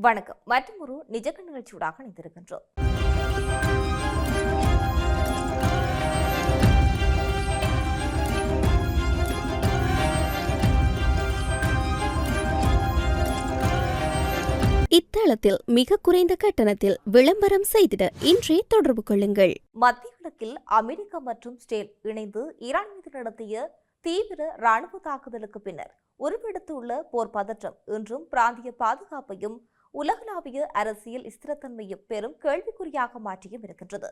வணக்கம். மற்றும் ஒரு நிஜ நிகழ்ச்சியூடாக இணைந்திருக்கின்றோம். இத்தளத்தில் மிக குறைந்த கட்டணத்தில் விளம்பரம் செய்திட இன்றே தொடர்பு கொள்ளுங்கள். மத்திய கிழக்கில் அமெரிக்கா மற்றும் இஸ்ரேல் இணைந்து ஈரான் மீது நடத்திய தீவிர ராணுவ தாக்குதலுக்கு பின்னர் உருவெடுத்துள்ள போர் பதற்றம் இன்றும் பிராந்திய பாதுகாப்பையும் உலகளாவிய அரசியல் ஸ்திரத்தன்மையும் பெரும் கேள்விக்குறியாக மாற்றியும் இருக்கின்றது.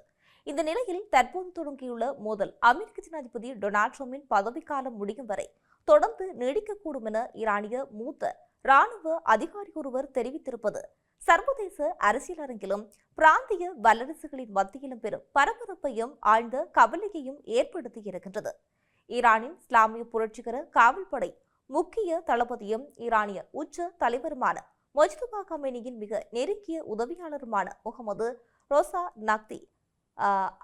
இந்த நிலையில் தற்போது தொடங்கியுள்ள மோதல் அமெரிக்க ஜனாதிபதி டொனால்ட் ட்ரம்பின் பதவிக்காலம் முடியும் வரை தொடர்ந்து நீடிக்கக்கூடும் என ஈரானிய மூத்த ராணுவ அதிகாரி ஒருவர் தெரிவித்திருப்பது சர்வதேச அரசியல் அரங்கிலும் பிராந்திய வல்லரசுகளின் மத்தியிலும் பெரும் பரபரப்பையும் ஆழ்ந்த கவலையையும் ஏற்படுத்தி இருக்கின்றது. ஈரானின் இஸ்லாமிய புரட்சிகர காவல்படை முக்கிய தளபதியும் ஈரானிய உச்ச தலைவருமான மொஜ்தபா கமேனியின் மிக நெருங்கிய உதவியாளருமான முகமது ரோசா நக்தி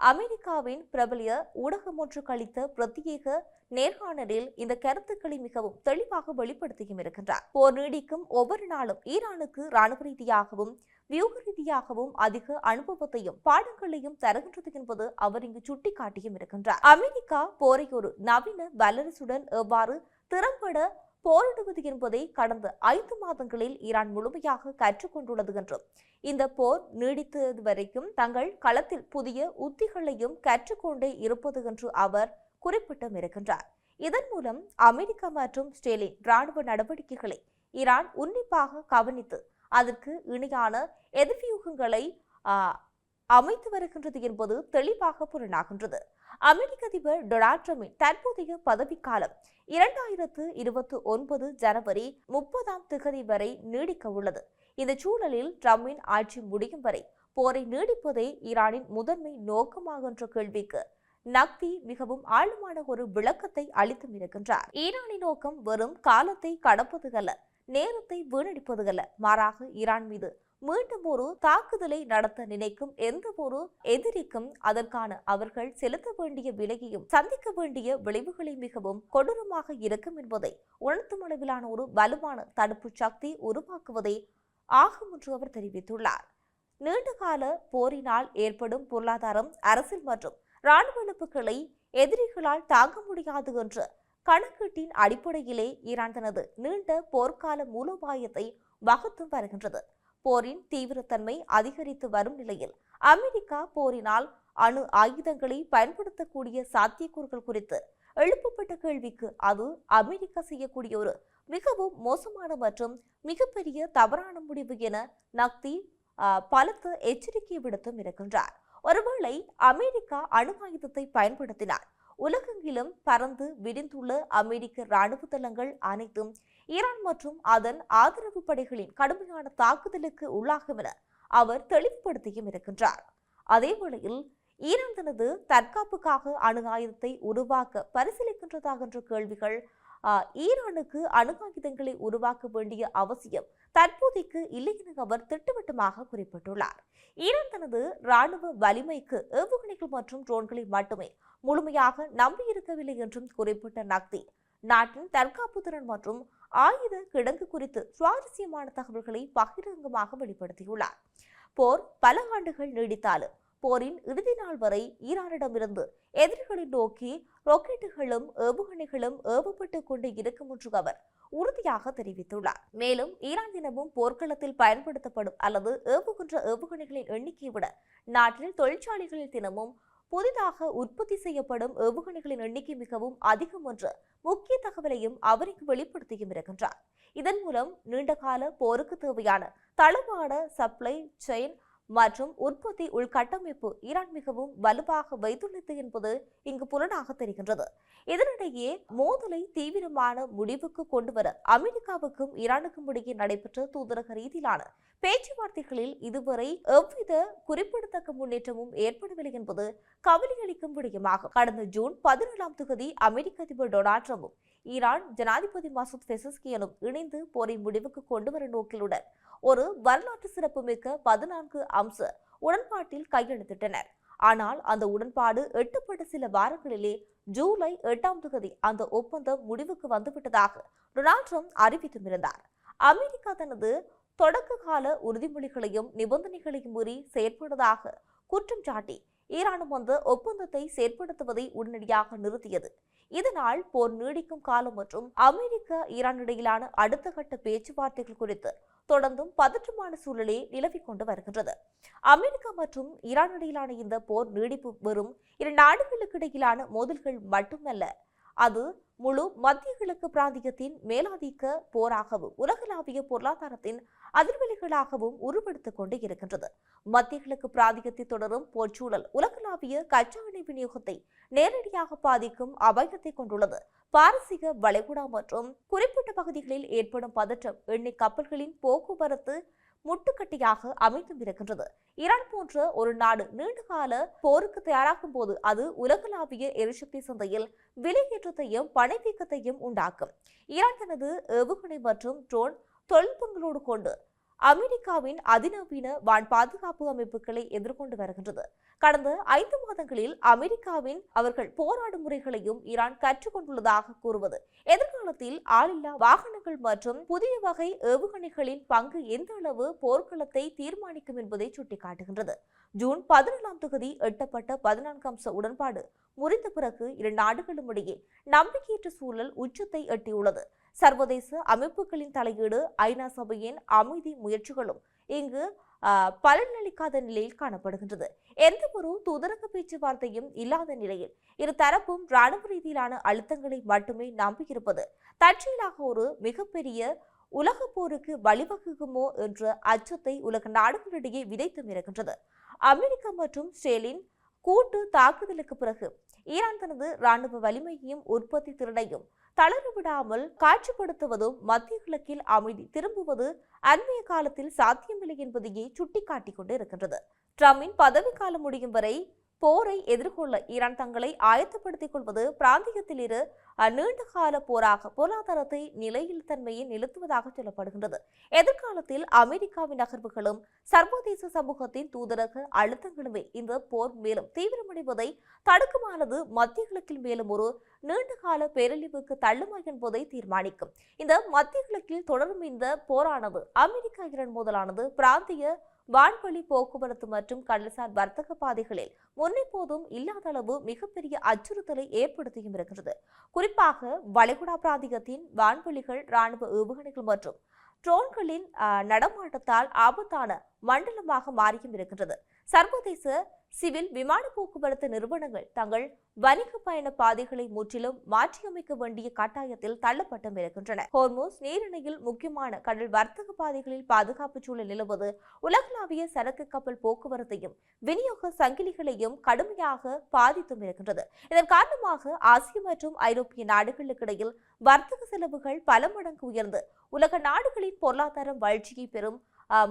அமெரிக்காவின் பிரபலிய ஊடகம் ஒன்றுக்கு அளித்த பிரத்யேக நேர்காணலில் இந்த கருத்துக்களை மிகவும் தெளிவாக வெளிப்படுத்தியும் இருக்கின்றார். போர் நீடிக்கும் ஒவ்வொரு நாளும் ஈரானுக்கு ராணுவ ரீதியாகவும் வியூக ரீதியாகவும் அதிக அனுபவத்தையும் பாடங்களையும் தருகின்றது என்பது அவர் இங்கு சுட்டிக்காட்டியும் இருக்கின்றார். அமெரிக்கா போரை ஒரு நவீன வல்லரசுடன் எவ்வாறு திறம்பட போரிடுவது என்பதை கடந்த 5 மாதங்களில் ஈரான் முழுமையாக கற்றுக்கொண்டுள்ளது என்றும் இந்த போர் நீடித்தது வரைக்கும் தங்கள் களத்தில் புதிய உத்திகளையும் கற்றுக்கொண்டே இருப்பது என்று அவர் குறிப்பிட்டும் இருக்கின்றார். இதன் மூலம் அமெரிக்கா மற்றும் இஸ்ரேலின் ராணுவ நடவடிக்கைகளை ஈரான் உன்னிப்பாக கவனித்து அதற்கு இணையான எதிர்வியூகங்களை அமைத்து வருகின்றது என்பது தெளிவாக புலனாகின்றது. அமெரிக்க அதிபர் டொனால்ட் ட்ரம்பின் தற்போதைய பதவிக்காலம் 2029 ஜனவரி 30 வரை நீடிக்க உள்ளது. இந்த சூழலில் ட்ரம்பின் ஆட்சி முடியும் வரை போரை நீடிப்பதே ஈரானின் முதன்மை நோக்கமாக என்ற கேள்விக்கு நக்தி மிகவும் ஆழமான ஒரு விளக்கத்தை அளித்தும் இருக்கின்றார். ஈரானின் நோக்கம் வெறும் காலத்தை கடப்பது அல்ல, நேரத்தை வீணடிப்பது அல்ல, மாறாக ஈரான் மீது மீண்டும் ஒரு தாக்குதலை நடத்த நினைக்கும் எந்த ஒரு எதிரிக்கும் அதற்கான அவர்கள் செலுத்த வேண்டிய விலையையும் சந்திக்க வேண்டிய விளைவுகளை மிகவும் கொடூரமாக இருக்கும் என்பதை உணர்த்தும் அளவிலான ஒரு வலுவான தடுப்பு சக்தி உருவாக்குவதே ஆகும் என்று அவர் தெரிவித்துள்ளார். நீண்டகால போரினால் ஏற்படும் பொருளாதாரம், அரசியல் மற்றும் இராணுவ இழப்புகளை எதிரிகளால் தாங்க முடியாது என்ற கணக்கீட்டின் அடிப்படையிலே ஈரான் தனது நீண்ட போர்க்கால மூலோபாயத்தை வகுத்து வருகின்றது. போரின் தீவிரத்தன்மை அதிகரித்து வரும் நிலையில் அமெரிக்கா போரினால் அணு ஆயுதங்களை பயன்படுத்தக்கூடிய சாத்தியக்கூறுகள் குறித்து எழுப்பப்பட்ட கேள்விக்கு அது அமெரிக்கா செய்யக்கூடிய ஒரு மிகவும் மோசமான மற்றும் மிகப்பெரிய தவறான முடிவு என நக்தி பலத்த எச்சரிக்கை விடுத்தும் இருக்கின்றார். ஒருவேளை அமெரிக்கா அணு ஆயுதத்தை பயன்படுத்தினார் உலகெங்கிலும் பறந்து விரிந்துள்ள அமெரிக்க இராணுவ தளங்கள் அனைத்தும் ஈரான் மற்றும் அதன் ஆதரவு படைகளின் கடுமையான தாக்குதலுக்கு உள்ளாகும் என அவர் தெளிவுபடுத்தியும் இருக்கின்றார். அதேவேளையில் ஈரான் தனது தற்காப்புக்காக அணு ஆயுதத்தை உருவாக்க பரிசீலிக்கின்றதாக என்ற கேள்விகள் ஈரானுக்கு அணு ஆயுதங்களை உருவாக்க வேண்டிய அவசியம் தற்போதைக்கு இல்லை என அவர் திட்டவட்டமாக குறிப்பிட்டுள்ளார். ஈரான் தனது இராணுவ வலிமைக்கு ஏவுகணைகள் மற்றும் ட்ரோன்களை மட்டுமே முழுமையாக நம்பியிருக்கவில்லை என்றும் குறிப்பிட்ட நக்தி நாட்டின் தற்காப்பு திறன் மற்றும் ஆயுத கிடங்கு குறித்து சுவாரஸ்யமான தகவல்களை பகிரங்கமாக வெளிப்படுத்தியுள்ளார். போர் பல ஆண்டுகள் நீடித்தாலும் போரின் இறுதி நாள் வரை ஈரானிடமிருந்து எதிரிகளை நோக்கி ராக்கெட்டுகளும் ஏவுகணைகளும் ஏவப்பட்டு கொண்டே இருக்கும் என்று அவர் உறுதியாக தெரிவித்துள்ளார். மேலும் ஈரான் தினமும் போர்க்களத்தில் பயன்படுத்தப்படும் அல்லது ஏவுகின்ற ஏவுகணைகளின் எண்ணிக்கையை விட நாட்டில் தொழிற்சாலைகளில் தினமும் புதிதாக உற்பத்தி செய்யப்படும் ஏவுகணைகளின் எண்ணிக்கை மிகவும் அதிகம் என்ற முக்கிய தகவலையும் அவருக்கு வெளிப்படுத்தியும் இருக்கின்றார். இதன் மூலம் நீண்டகால போருக்கு தேவையான தளவாட சப்ளை செயின் மற்றும் உற்பத்தி உள்கட்டமைப்பு ஈரான் மிகவும் வலுவாக வைத்துள்ளது என்பது இங்கு புலனாக தெரிகின்றது. இதனிடையே மோதலை தீவிரமான முடிவுக்கு கொண்டுவர அமெரிக்காவுக்கும் ஈரானுக்கும் இடையே நடைபெற்ற தூதரக ரீதியிலான பேச்சுவார்த்தைகளில் இதுவரை எவ்வித குறிப்பிடத்தக்க முன்னேற்றமும் ஏற்படவில்லை என்பது கவலையளிக்கும் விடயமாகும். கடந்த ஜூன் 17 அமெரிக்க அதிபர் டொனால்ட் ட்ரம்பும் ஈரான் ஜனாதிபதி மசூத் பெசஸ்கியனும் இணைந்து போரை முடிவுக்கு கொண்டுவர நோக்கிலுடன் ஒரு வரலாற்று சிறப்புமிக்க 14 அம்ச உடன்பாட்டில் கையெழுத்திட்டனர். ஆனால் அந்த உடன்பாடு எட்டப்பட்ட சில வாரங்களிலே ஜூலை 8 அந்த ஒப்பந்தம் முடிவுக்கு வந்துவிட்டதாக டொனால்ட் ட்ரம்ப் அறிவித்தும் இருந்தார். அமெரிக்கா தனது தொடக்க கால உறுதிமொழிகளையும் நிபந்தனைகளையும் மீறி செயற்படுவதாக குற்றம் சாட்டி ஈரானும் அந்த ஒப்பந்தத்தை செயற்படுத்துவதை உடனடியாக நிறுத்தியது. இதனால் போர் நீடிக்கும் காலம் மற்றும் அமெரிக்க ஈரான் இடையிலான அடுத்த கட்ட பேச்சுவார்த்தைகள் குறித்து தொடர்ந்தும் பதற்றமான சூழலே நிலவிக் கொண்டு வருகின்றது. அமெரிக்கா மற்றும் ஈரான் இடையிலான இந்த போர் நீடிப்பு வெறும் இரு நாடுகளுக்கு இடையிலான மோதல்கள் மட்டுமல்ல, அது முழு மத்திய கிழக்கு பிராந்தியத்தின் மேலாதிக்க போராகவும் உலகளாவிய பொருளாதாரத்தின் அதிர்வெளிகளாகவும் உருவெடுத்துக் கொண்டு இருக்கின்றது. மத்திய கிழக்கு பிராந்தியத்தில் தொடரும் போர்ச்சூழல் உலகளாவிய கச்சா எண்ணெய் விநியோகத்தை நேரடியாக பாதிக்கும் அபாயத்தை கொண்டுள்ளது. பாரசீக வளைகுடா மற்றும் குறிப்பிட்ட பகுதிகளில் ஏற்படும் பதற்றம் எண்ணெய் கப்பல்களின் போக்குவரத்து முட்டுக்கட்டியாக அமைந்தும் இருக்கின்றது. ஈரான் போன்ற ஒரு நாடு நீண்டகால போருக்கு தயாராகும் போது அது உலகளாவிய எரிசக்தி சந்தையில் விலையேற்றத்தையும் பணவீக்கத்தையும் உண்டாக்கும். ஈரான் தனது ஏவுகணை மற்றும் ட்ரோன் தொழில்நுட்பங்களோடு கொண்டு அமெரிக்காவின் அதிநவீன வான் பாதுகாப்பு அமைப்புகளை எதிர்கொண்டு வருகின்றது. கடந்த 5 மாதங்களில் அமெரிக்காவின் அவர்கள் போராடும் முறைகளையும் ஈரான் கற்றுக்கொண்டுள்ளதாக கூறுவது எதிர்காலத்தில் ஆளில்லா வாகனங்கள் மற்றும் புதிய வகை ஏவுகணைகளின் பங்கு எந்த அளவு போர்க்களத்தை தீர்மானிக்கும் என்பதை சுட்டிக்காட்டுகின்றது. ஜூன் 14 எட்டப்பட்ட 14 அம்ச உடன்பாடு முறிந்த பிறகு இரு நாடுகளும் இடையே நம்பிக்கையற்ற சூழல் உச்சத்தை எட்டியுள்ளது. சர்வதேச அமைப்புகளின் தலையீடு, ஐநா சபையின் அமைதி முயற்சிகளும் இங்கு பலனளிக்காத நிலையில் காணப்படுகின்றது. எந்த ஒரு தூதரக பேச்சுவார்த்தையும் இல்லாத நிலையில் இரு தரப்பும் ராணுவ ரீதியிலான அழுத்தங்களை மட்டுமே நம்பியிருப்பது தற்செயலாக ஒரு மிகப்பெரிய உலக போருக்கு வழிவகுக்குமோ என்ற அச்சத்தை உலக நாடுகளிடையே விதைத்தும் இருக்கின்றது. அமெரிக்கா மற்றும் இஸ்ரேலின் கூட்டு தாக்குதலுக்கு பிறகு ஈரான் தனது ராணுவ வலிமையையும் உற்பத்தி திறனையும் தளரவிடாமல் காட்சிப்படுத்துவதும் மத்திய கிழக்கில் அமைதி திரும்புவது அண்மைய காலத்தில் சாத்தியமில்லை என்பதையே சுட்டிக்காட்டிக் கொண்டு இருக்கின்றது. ட்ரம்பின் பதவிக்காலம் முடியும் வரை போரை எதிர்கொள்ள ஈரான் தங்களை ஆயத்தப்படுத்திக் கொள்வது பிராந்தியத்தில் இரு நீண்டகால போராக பொருளாதாரத்தை நிலையில் தன்மையை நிறுத்துவதாக சொல்லப்படுகின்றது. எதிர்காலத்தில் அமெரிக்காவின் நகர்வுகளும் சர்வதேச சமூகத்தின் தூதரக அழுத்தங்களுமே இந்த போர் மேலும் தீவிரமடைவதை தடுக்குமானது மத்திய கிழக்கில் மேலும் ஒரு நீண்டகால பேரழிவுக்கு தள்ளுமா என்பதை தீர்மானிக்கும். இந்த மத்திய கிழக்கில் தொடரும் இந்த போரானது அமெரிக்கா ஈரான் மோதலானது பிராந்திய வான்வழி போக்குவரத்து மற்றும் கடல்சார் வர்த்தக பாதைகளில் முன்னெப்போதும் இல்லாத அளவு மிகப்பெரிய அச்சுறுத்தலை ஏற்படுத்தியும் இருக்கிறது. குறிப்பாக வளைகுடா பிராந்தியத்தின் வான்வெளிகள் ராணுவ ஏவுகணைகள் மற்றும் ட்ரோன்களின் நடமாட்டத்தால் ஆபத்தான மண்டலமாக மாறியும் இருக்கின்றது. சர்வதேச சிவில் விமான போக்குவரத்து நிறுவனங்கள் தங்கள் வணிக பயண பாதைகளை முற்றிலும் மாற்றியமைக்க வேண்டிய கட்டாயத்தில் தள்ளப்பட்டும் இருக்கின்றன. ஹோர்முஸ் நீரிணையில் முக்கியமான கடல் வர்த்தக பாதைகளில் பாதுகாப்பு சூழல் நிலவுவது உலகளாவிய சரக்கு கப்பல் போக்குவரத்தையும் விநியோக சங்கிலிகளையும் கடுமையாக பாதித்தும் இருக்கின்றது. இதன் காரணமாக ஆசிய மற்றும் ஐரோப்பிய நாடுகளுக்கு இடையில் வர்த்தக செலவுகள் பல மடங்கு உயர்ந்து உலக நாடுகளின் பொருளாதாரம் வளர்ச்சியை பெறும்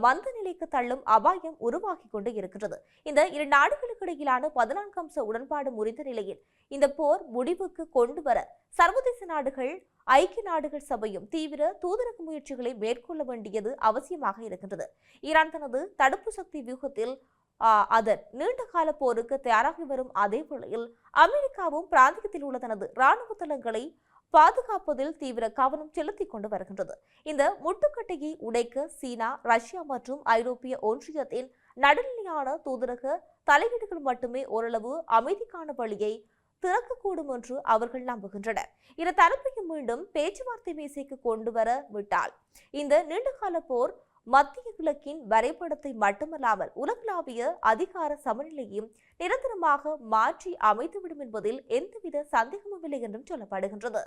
மந்த நிலைக்கு தள்ளும் அபாயம் உருவாகி கொண்டு இருக்கிறது. இந்த இரு நாடுகளுக்கு இடையிலான 14 அம்ச உடன்பாடு முறிந்த நிலையில் இந்த போர் முடிவுக்கு கொண்டு வர சர்வதேச நாடுகள், ஐக்கிய நாடுகள் சபையும் தீவிர தூதரக முயற்சிகளை மேற்கொள்ள வேண்டியது அவசியமாக இருக்கின்றது. ஈரான் தனது தடுப்பு சக்தி வியூகத்தில் அதன் நீண்டகால போருக்கு தயாராகி வரும் அதே வேளையில் அமெரிக்காவும் பிராந்தியத்தில் உள்ள தனது இராணுவ தளங்களை பாதுகாப்பதில் தீவிர கவனம் செலுத்திக் கொண்டு வருகின்றது. இந்த முட்டுக்கட்டையை உடைக்க சீனா, ரஷ்யா மற்றும் ஐரோப்பிய ஒன்றியத்தின் நடுநிலையான தூதரக தலையீடுகள் மட்டுமே ஓரளவு அமைதிக்கான வழியை திறக்கக்கூடும் என்று அவர்கள் நம்புகின்றனர். இரு தரப்பையும் மீண்டும் பேச்சுவார்த்தை மேசைக்கு கொண்டு வர விட்டால் இந்த நீண்டகால போர் மத்திய கிழக்கின் வரைபடத்தை மட்டுமல்லாமல் உலகளாவிய அதிகார சமநிலையையும் நிரந்தரமாக மாற்றி அமைத்துவிடும் என்பதில் எந்தவித சந்தேகமும் இல்லை என்றும் சொல்லப்படுகின்றது.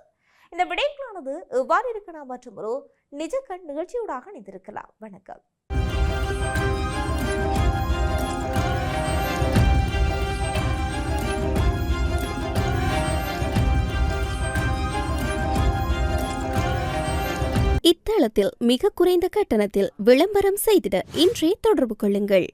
இந்த விடயங்களானது எவ்வாறு இருக்கலாம் மற்றும் ஒரு நிஜக்கண் நிகழ்ச்சியூடாக இணைந்திருக்கலாம். வணக்கம். இத்தளத்தில் மிக குறைந்த கட்டணத்தில் விளம்பரம் செய்திட இன்றே தொடர்பு கொள்ளுங்கள்.